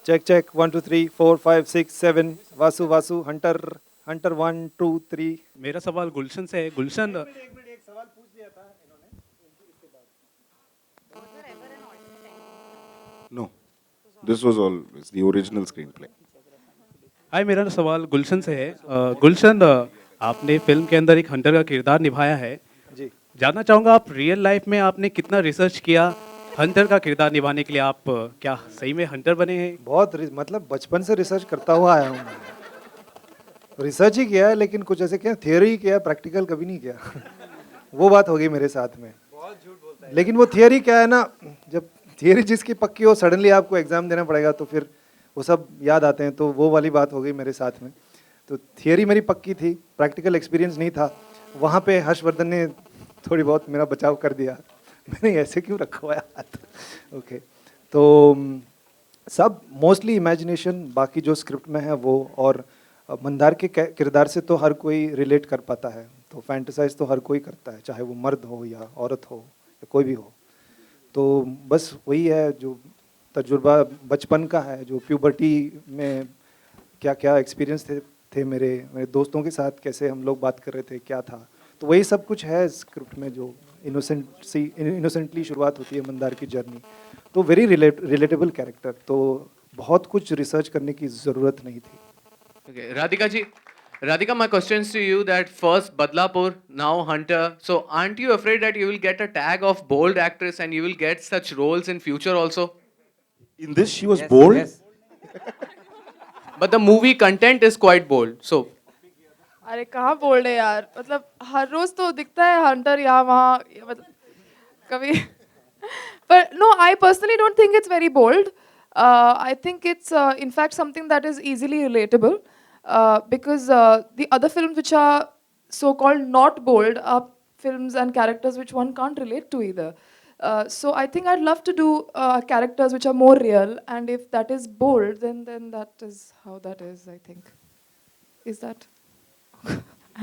check 1 2 3 4 5 6 7 Vasu Hunter Hunter 1 2 3 मेरा सवाल गुलशन से है। गुलशन, No, this was always the original screenplay. हाय, मेरा सवाल गुलशन से है। गुलशन, आपने फिल्म के अंदर एक हंटर का किरदार निभाया है। जी। जानना चाहूँगा, आप रियल लाइफ में आपने कितना रिसर्च किया हंटर का किरदार निभाने के लिए? आप क्या सही में हंटर बने हैं? बहुत मतलब बचपन से रिसर्च करता हुआ आया हूँ मैं। रिसर्च ही किया है, लेकिन कुछ ऐसे किया, थियोरी ही किया, प्रैक्टिकल कभी नहीं किया। वो बात होगी मेरे साथ में। लेकिन वो थियोरी क्या है ना, जब थियोरी जिसकी पक्की हो, सडनली आपको एग्जाम देना पड़ेगा, तो फिर वो सब याद आते हैं। तो वो वाली बात हो गई मेरे साथ में। तो थियोरी मेरी पक्की थी, प्रैक्टिकल एक्सपीरियंस नहीं था। वहाँ पे हर्षवर्धन ने थोड़ी बहुत मेरा बचाव कर दिया। मैंने ऐसे क्यों रखा हुआ है हाथ? ओके। तो सब मोस्टली इमेजिनेशन, बाकी जो स्क्रिप्ट में है वो। और मंदार के किरदार से तो हर कोई रिलेट कर पाता है, तो फैंटेसाइज तो हर कोई करता है, चाहे वो मर्द हो या औरत हो या कोई भी हो। तो बस वही है जो तजुर्बा बचपन का है, जो प्यूबर्टी में क्या क्या एक्सपीरियंस थे मेरे मेरे दोस्तों के साथ, कैसे हम लोग बात कर रहे थे, क्या था। तो वही सब कुछ है स्क्रिप्ट में, जो इनोसेंटली शुरुआत होती है मंदार की जर्नी। तो वेरी रिलेटेबल कैरेक्टर। तो बहुत कुछ रिसर्च करने की ज़रूरत नहीं थी। Okay, Radhika ji, Radhika, my questions to you that first Badlapur, now Hunter. So aren't you afraid that you will get a tag of bold actress and you will get such roles in future also? In this, she was bold. Yes. But the movie content is quite bold. So अरे कहाँ बोल रहे यार, मतलब हर रोज तो दिखता है Hunter यहाँ वहाँ, मतलब कभी। पर no, I personally don't think it's very bold. I think it's in fact something that is easily relatable, because the other films which are so-called not bold are films and characters which one can't relate to either. So I think I'd love to do characters which are more real, and if that is bold, then that is how that is, I think. Is that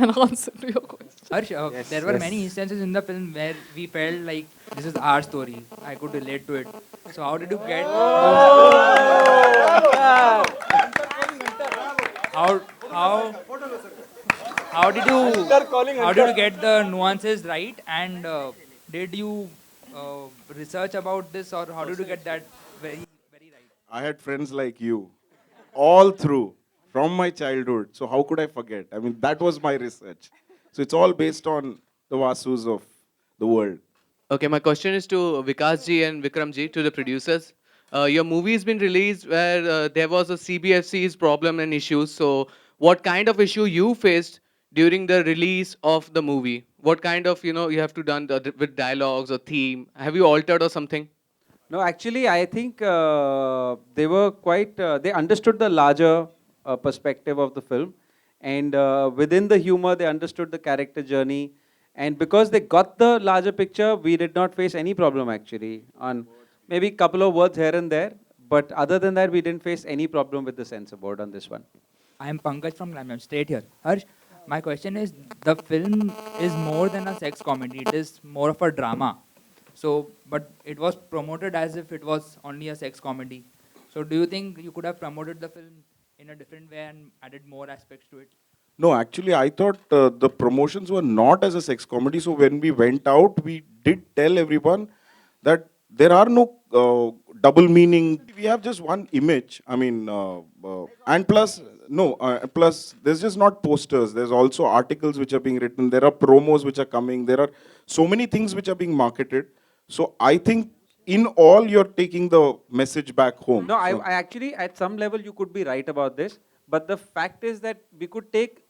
an answer to your question? Harsh, Yes, there were yes. many instances in the film where we felt like this is our story. I could relate to it. So how did you get how how did you get the nuances right, and did you research about this, or how did you get that very right? I had friends like you all through from my childhood. So how could I forget? I mean, that was my research. So it's all based on the Vasus of the world. okay, my question is to Vikas ji and Vikram ji, to the producers. Your movie has been released where there was a CBFC's problem and issues. So, what kind of issue you faced during the release of the movie? What kind of, you have to done with dialogues or theme? Have you altered or something? No, actually, I think they were quite, they understood the larger perspective of the film. And within the humor, they understood the character journey. And because they got the larger picture, we did not face any problem actually. On maybe a couple of words here and there. But other than that, we didn't face any problem with the censor board on this one. I am Pankaj from Lamyam, straight here. Harsh, my question is, the film is more than a sex comedy. It is more of a drama. So, but it was promoted as if it was only a sex comedy. So, do you think you could have promoted the film in a different way and added more aspects to it? No, actually, I thought the promotions were not as a sex comedy. So when we went out, we did tell everyone that there are no double meaning. We have just one image. I mean, and plus, no, plus there's just not posters. There's also articles which are being written. There are promos which are coming. There are so many things which are being marketed. So I think in all, you're taking the message back home. No, So- I actually, at some level, you could be right about this. But the fact is that we could take,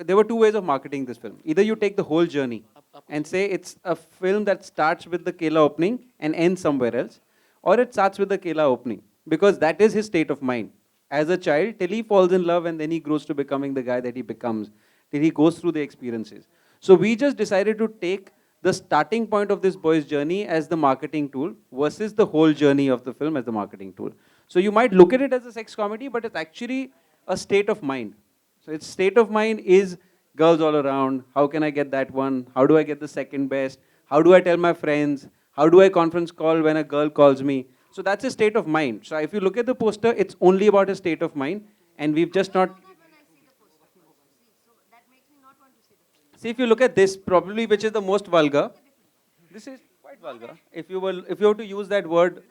there were two ways of marketing this film. Either you take the whole journey and say it's a film that starts with the Kela opening and ends somewhere else, or it starts with the Kela opening, because that is his state of mind. As a child, till he falls in love and then he grows to becoming the guy that he becomes, till he goes through the experiences. So we just decided to take the starting point of this boy's journey as the marketing tool versus the whole journey of the film as the marketing tool. So you might look at it as a sex comedy, but it's actually a state of mind. So its state of mind is girls all around. How can I get that one? How do I get the second best? How do I tell my friends? How do I conference call when a girl calls me? So that's his state of mind. So if you look at the poster, it's only about his state of mind, and we've just not. See, if you look at this, probably which is the most vulgar, this is quite vulgar. If you were to use that word,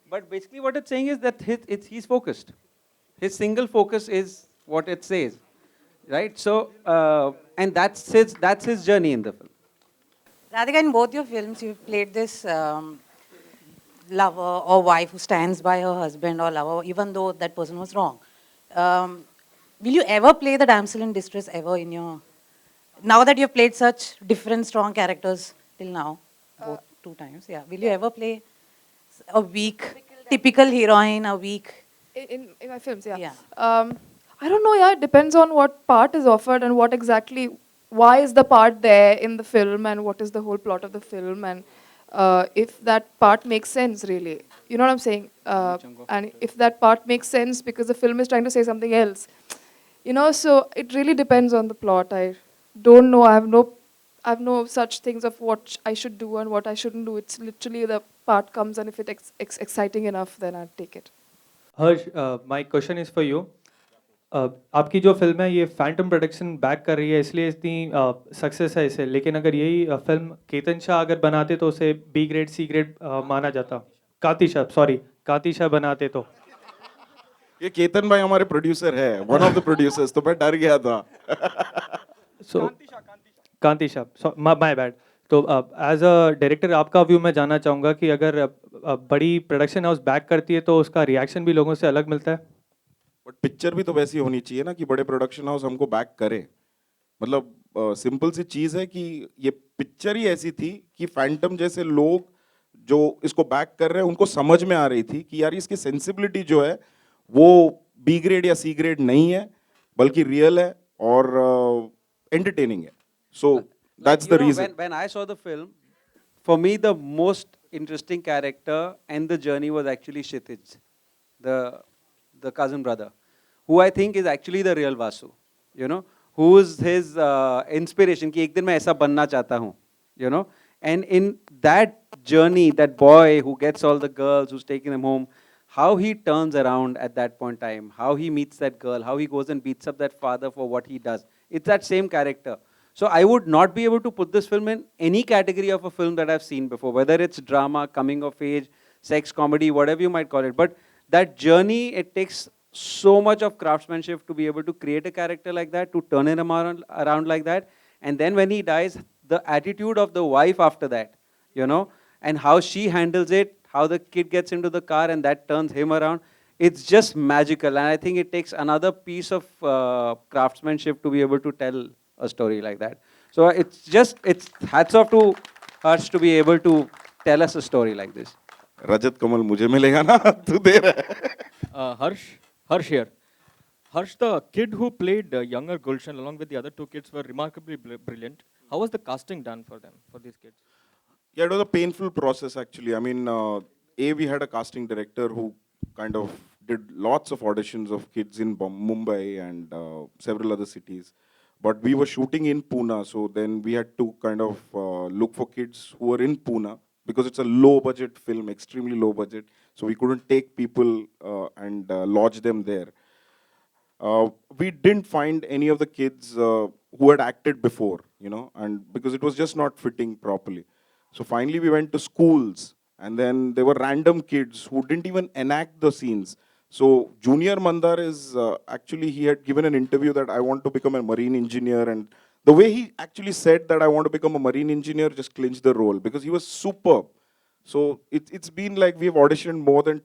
but basically what it's saying is that he's focused. His single focus is what it says, right? So, and that's his journey in the film. Radhika, in both your films, you've played this lover or wife who stands by her husband or lover, even though that person was wrong. Will you ever play the damsel in distress ever in your... Now that you've played such different, strong characters till now, both 2 times, yeah. Will you ever play a weak, typical heroine, a weak... In my films, yeah. Yeah. I don't know, yeah, it depends on what part is offered and what exactly, why is the part there in the film and what is the whole plot of the film and if that part makes sense, really. You know what I'm saying? And if that part makes sense because the film is trying to say something else. You know, so it really depends on the plot. I don't know, I have no such things of what I should do and what I shouldn't do. It's literally the part comes and if it's exciting enough, then I'll take it. Harsh, my question is for you. आपकी जो film है ये Phantom production back कर रही है इसलिए इतनी success है इसे, लेकिन अगर यही फिल्म केतन शाह अगर बनाते तो उसे बी ग्रेड सी ग्रेड माना जाता. कांति शाह बनाते तो. ये केतन भाई हमारे प्रोड्यूसर है, वन ऑफ द प्रोड्यूसर्स, तो मैं डर गया था. सो कांति शाह, माय बैड. तो एज अ डायरेक्टर आपका व्यू मैं जानना चाहूँगा कि अगर बड़ी प्रोडक्शन हाउस बैक करती है तो उसका रिएक्शन भी लोगों से अलग मिलता है. बट पिक्चर भी तो वैसी होनी चाहिए ना कि बड़े प्रोडक्शन हाउस हमको बैक करे. मतलब सिंपल सी चीज है कि ये पिक्चर ही ऐसी थी कि फैंटम जैसे लोग जो इसको बैक कर रहे हैं उनको समझ में आ रही थी कि यार इसकी सेंसिबिलिटी जो है वो बी ग्रेड या सी ग्रेड नहीं है बल्कि रियल है और एंटरटेनिंग है. सो that's the reason. When I saw the film, for me the most interesting character and the journey was actually Kshitij, the cousin brother, who I think is actually the real Vasu. You know, who's his inspiration? कि एक दिन मैं ऐसा बनना चाहता हूँ. You know, and in that journey, that boy who gets all the girls, who's taking them home, how he turns around at that point in time, how he meets that girl, how he goes and beats up that father for what he does. It's that same character. So I would not be able to put this film in any category of a film that I've seen before, whether it's drama, coming of age, sex comedy, whatever you might call it. But that journey, it takes so much of craftsmanship to be able to create a character like that, to turn him around like that. And then when he dies, the attitude of the wife after that, you know, and how she handles it, how the kid gets into the car and that turns him around. It's just magical. And I think it takes another piece of craftsmanship to be able to tell a story like that. So it's hats off to Harsh to be able to tell us a story like this. रजत कमल मुझे मिलेगा ना, तू दे रहा है. Harsh here. Harsh, the kid who played younger Gulshan along with the other 2 kids were remarkably brilliant. How was the casting done for them, for these kids? Yeah, it was a painful process actually. I mean, we had a casting director who kind of did lots of auditions of kids in Mumbai and several other cities. But we were shooting in Pune, so then we had to kind of look for kids who were in Pune because it's a low budget film, extremely low budget. So we couldn't take people and lodge them there. We didn't find any of the kids who had acted before, you know, and because it was just not fitting properly. So finally we went to schools, and then there were random kids who didn't even enact the scenes. So Junior Mandar is actually, he had given an interview that I want to become a marine engineer, and the way he actually said that I want to become a marine engineer just clinched the role because he was superb. So it's been like we've auditioned more than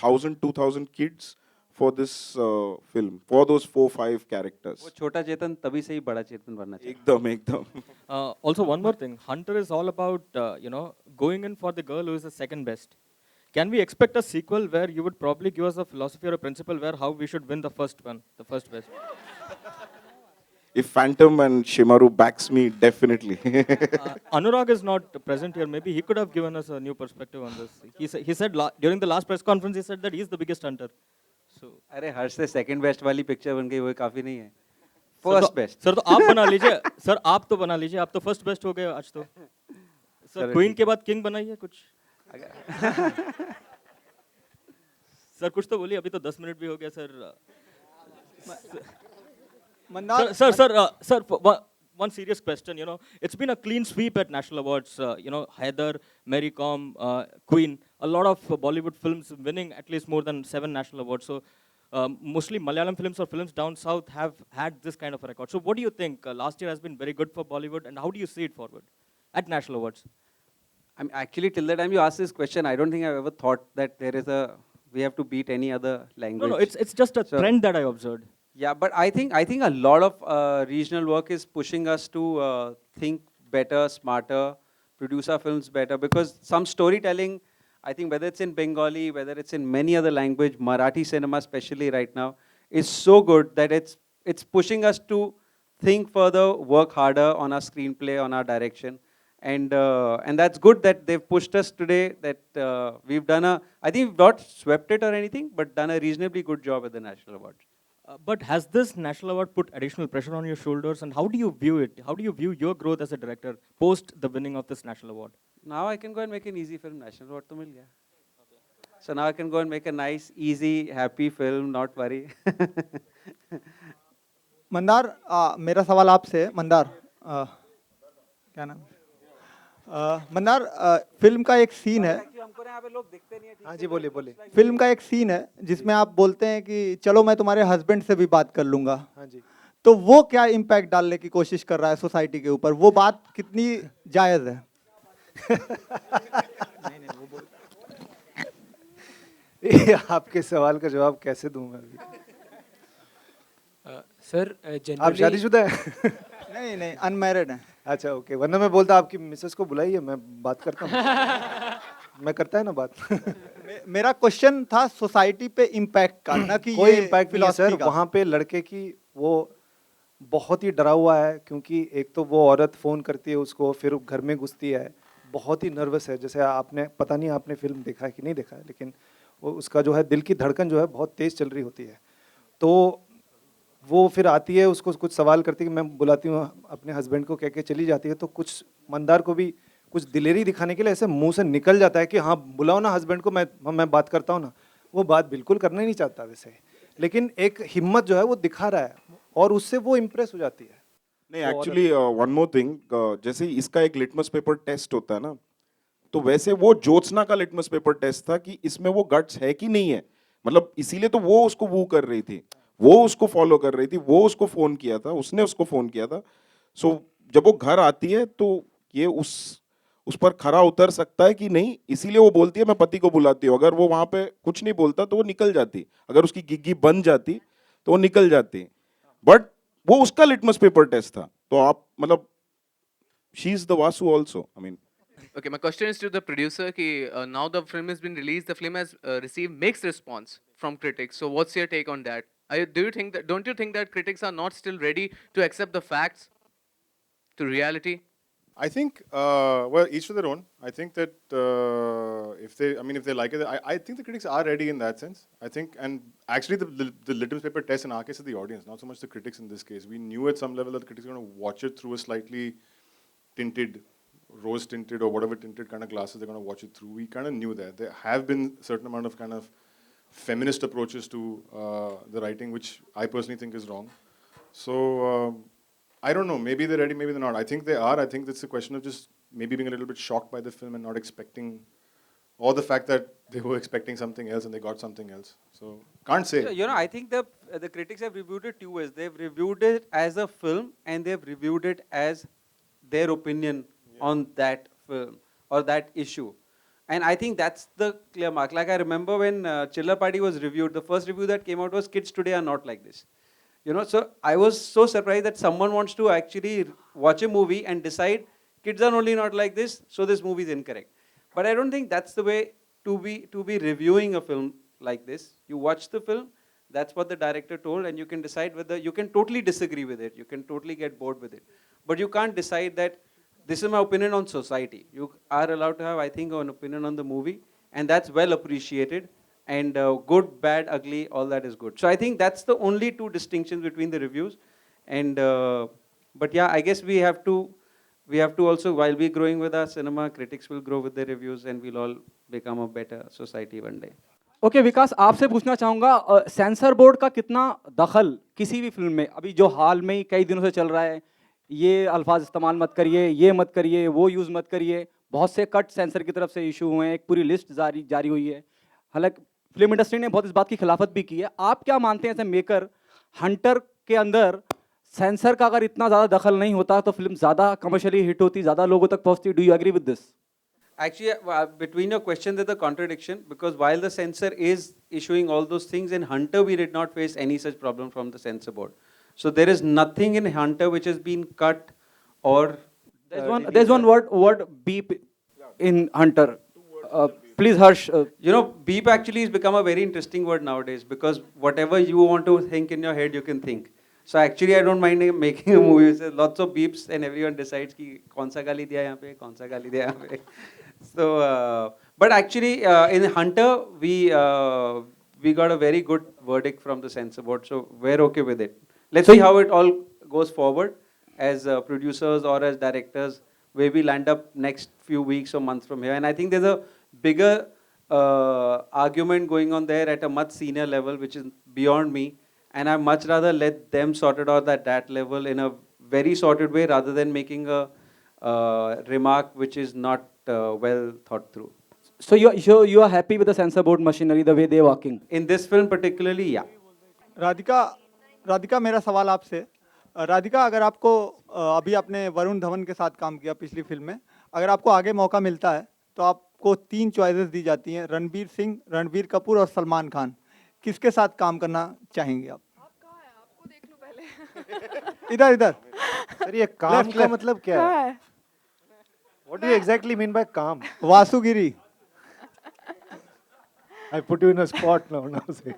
1,000, 2,000 kids for this film, for those 4-5 characters. वो छोटा चेतन तभी से ही बड़ा चेतन बनना चाहिए. एकदम. Also, one more thing. Hunter is all about, going in for the girl who is the second best. Can we expect a sequel where you would probably give us a philosophy or a principle where how we should win the first one, the first best? If Phantom and Shimaru backs me, definitely. Anurag is not present here. Maybe he could have given us a new perspective on this. He said during the last press conference, he said that he is the biggest hunter. So, अरे हर्ष से second best वाली picture बन गई वो काफी नहीं है. First best. Sir तो आप बना लीजिए. सर आप तो बना लीजिए. आप तो first best हो गए आज तो. सर Queen के बाद King बनाइए कुछ. सर कुछ तो बोलिए, अभी तो 10 मिनट भी हो गया sir. Mannar, Sir, one serious question. You know, it's been a clean sweep at National Awards. You know, Heather, Mary Com, Queen, a lot of Bollywood films winning at least more than 7 national awards. So, mostly Malayalam films or films down south have had this kind of a record. So, what do you think? Last year has been very good for Bollywood, and how do you see it forward at national awards? I'm actually, till the time you asked this question, I don't think I've ever thought that we have to beat any other language. No, it's just a trend that I observed. Yeah, but I think a lot of regional work is pushing us to think better, smarter, produce our films better, because some storytelling, I think whether it's in Bengali, whether it's in many other language, Marathi cinema especially right now, is so good that it's pushing us to think further, work harder on our screenplay, on our direction. And that's good that they've pushed us today, that we've done I think we've not swept it or anything, but done a reasonably good job at the National Awards. But has this national award put additional pressure on your shoulders, and how do you view it? How do you view your growth as a director post the winning of this national award? Now I can go and make an easy film. National Award to mil gaya. So now I can go and make a nice, easy, happy film, not worry. Mandar मेरा सवाल आपसे है मंदार क्या नाम Mandar film का एक scene है हाँ जी बोलिए बोलिए फिल्म का एक सीन है जिसमें आप बोलते हैं कि चलो मैं तुम्हारे हस्बैंड से भी बात कर लूंगा हाँ जी तो वो क्या इम्पैक्ट डालने की कोशिश कर रहा है सोसाइटी के ऊपर वो बात कितनी जायज़ है ये आपके सवाल का जवाब कैसे दूं मैं अभी सर आप शादीशुदा हैं नहीं नहीं अनमैरिड है अच्छा ओके वरना मैं बोलता आपकी मिसेस को बुलाइए मैं बात करता हूँ मैं करता है ना बात मेरा क्वेश्चन था सोसाइटी पे इम्पैक्ट का ना कि कोई ये इम्पैक्ट नहीं है सर philosophy का। वहाँ पे लड़के की वो बहुत ही डरा हुआ है क्योंकि एक तो वो औरत फ़ोन करती है उसको फिर घर में घुसती है बहुत ही नर्वस है जैसे आपने पता नहीं आपने फिल्म देखा है कि नहीं देखा है लेकिन वो उसका जो है दिल की धड़कन जो है बहुत तेज़ चल रही होती है तो वो फिर आती है उसको कुछ सवाल करती है कि मैं बुलाती हूँ अपने हस्बैंड को कह के चली जाती है तो कुछ मंदार को भी कुछ दिलेरी दिखाने के लिए ऐसे मुंह से निकल जाता है कि हाँ बुलाओ ना हस्बैंड को मैं बात करता हूँ ना वो बात बिल्कुल करना ही नहीं चाहता वैसे लेकिन एक हिम्मत जो है वो दिखा रहा है और उससे वो इम्प्रेस हो जाती है नहीं एक्चुअली वन मोर थिंग जैसे इसका एक लिटमस पेपर टेस्ट होता है ना तो वैसे वो ज्योत्सना का लिटमस पेपर टेस्ट था कि इसमें वो गट्स है कि नहीं है मतलब इसीलिए तो वो उसको वो कर रही थी वो उसको फॉलो कर रही थी वो उसको फोन किया था उसने उसको फोन किया था सो जब वो घर आती है तो ये उस पर खरा उतर सकता है कि नहीं इसीलिए वो बोलती है मैं पति को बुलाती हूँ अगर वो वहां पे कुछ नहीं बोलता तो वो निकल जाती अगर उसकी गिग्गी बन जाती तो वो निकल जाती बट वो उसका लिटमस पेपर टेस्ट था तो आप मतलब she is the Vasu also I mean Okay, my question is to the producer. Now the film has been released. The film has received mixed response from critics. So what's your take on that? Don't you think that critics are not still ready to accept the facts to reality? I think, well, each to their own. I think that if they like it, I think the critics are ready in that sense. I think, and actually the litmus paper test in our case is the audience, not so much the critics in this case. We knew at some level that the critics are going to watch it through a slightly tinted, rose tinted or whatever tinted kind of glasses they're going to watch it through. We kind of knew that. There have been a certain amount of kind of feminist approaches to the writing, which I personally think is wrong. So, I don't know, maybe they're ready, maybe they're not. I think they are. I think it's a question of just maybe being a little bit shocked by the film and not expecting, or the fact that they were expecting something else and they got something else. So, can't say. You know, I think the critics have reviewed it two ways. They've reviewed it as a film and they've reviewed it as their opinion on that film or that issue. And I think that's the clear mark. Like I remember when Chiller Party was reviewed, the first review that came out was kids today are not like this. You know, so I was so surprised that someone wants to actually watch a movie and decide kids are only not like this, so this movie is incorrect. But I don't think that's the way to be reviewing a film like this. You watch the film, that's what the director told, and you can decide whether you can totally disagree with it, you can totally get bored with it. But you can't decide that this is my opinion on society. You are allowed to have, I think, an opinion on the movie, and that's well appreciated. And good, bad, ugly, all that is good. So I think that's the only two distinctions between the reviews. And but yeah, I guess we have to also, while we're growing with our cinema, critics will grow with their reviews, and we'll all become a better society one day. Okay Vikas, आपसे पूछना चाहूँगा sensor board का कितना दखल किसी भी film में, अभी जो हाल में ही कई दिनों से चल रहा है, ये अल्फाज इस्तेमाल मत करिए, ये मत करिए, वो यूज़ मत करिए, बहुत से कट सेंसर की तरफ से इशू हुए हैं, एक पूरी लिस्ट जारी हुई है। हालांकि फिल्म इंडस्ट्री ने बहुत इस बात की खिलाफत भी की है। आप क्या मानते हैं एज ए मेकर, हंटर के अंदर सेंसर का अगर इतना ज़्यादा दखल नहीं होता तो फिल्म ज़्यादा कमर्शियली हिट होती, ज़्यादा लोगों तक पहुँचती? Do you agree with this? Actually, between your question, there's a contradiction because while the censor is issuing all those things, in Hunter we did not face any such problem from the censor board. So there is nothing in Hunter which has been cut or. There's one word beep in Hunter. Please, Harsh. You know, beep actually has become a very interesting word nowadays because whatever you want to think in your head, you can think. So actually, I don't mind making a movie with lots of beeps and everyone decides कि कौन सा गाली दिया यहाँ पे, कौन सा गाली दिया यहाँ पे. So, but actually, in Hunter, we got a very good verdict from the censor board, so we're okay with it. Let's see how it all goes forward as producers or as directors, where we land up next few weeks or months from here. And I think there's a bigger argument going on there at a much senior level, which is beyond me. And I'd much rather let them sort it out at that level in a very sorted way rather than making a remark which is not well thought through. So you are happy with the censor board machinery, the way they're working? In this film particularly, yeah. Radhika मेरा सवाल आपसे, राधिका अगर आपको अभी आपने वरुण धवन के साथ काम किया पिछली फिल्म में, अगर आपको आगे मौका मिलता है तो आपको 3 चॉइसेस दी जाती हैं, रणबीर सिंह, रणबीर कपूर और सलमान खान, किसके साथ काम करना चाहेंगे आप? कहाँ है? आपको देख लूं पहले। इधर सर ये काम का मतलब क्या कहाँ है? है? What do you exactly mean by काम? वासुगिरी। I put you in a spot now say.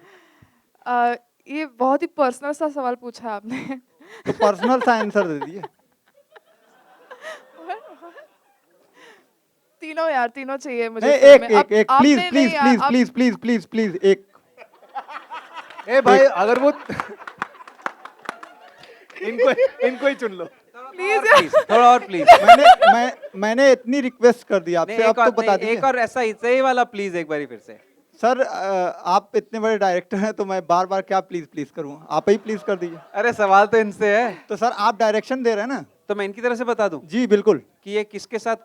ये बहुत ही पर्सनल सा सवाल पूछा है आपने। तो पर्सनल सा आंसर दे दिए। तीनों यार, तीनों चाहिए मुझे। एक प्लीज एक। ए भाई अगर वो इनको ही चुन लो प्लीज थोड़ा और प्लीज। मैंने इतनी रिक्वेस्ट कर दी आपसे, आप तो बता दीजिए। एक और ऐसा ही वाला प्लीज एक बारी फिर से। सर आप इतने बड़े डायरेक्टर हैं तो मैं बार बार क्या प्लीज करूं, आप ही प्लीज कर दीजिए। अरे सवाल तो इनसे है। तो सर आप डायरेक्शन दे रहे हैं ना, तो मैं इनकी तरफ से बता दूं? जी बिल्कुल, कि ये किसके साथ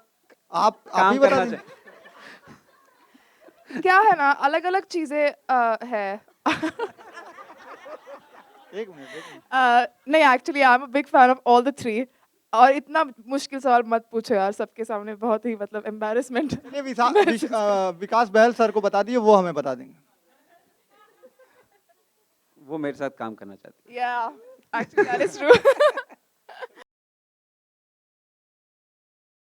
आप काम ही बता करना दीजिए। क्या है ना, अलग अलग चीजें है। एक मिनट। नहीं actually I am a big fan of all the 3 और इतना मुश्किल सवाल मत पूछो यार सबके सामने, बहुत ही मतलब एम्बैरेसमेंट। विकास बहल सर को बता दिए, वो हमें बता देंगे। वो मेरे साथ काम करना चाहती है। Yeah, actually that is true.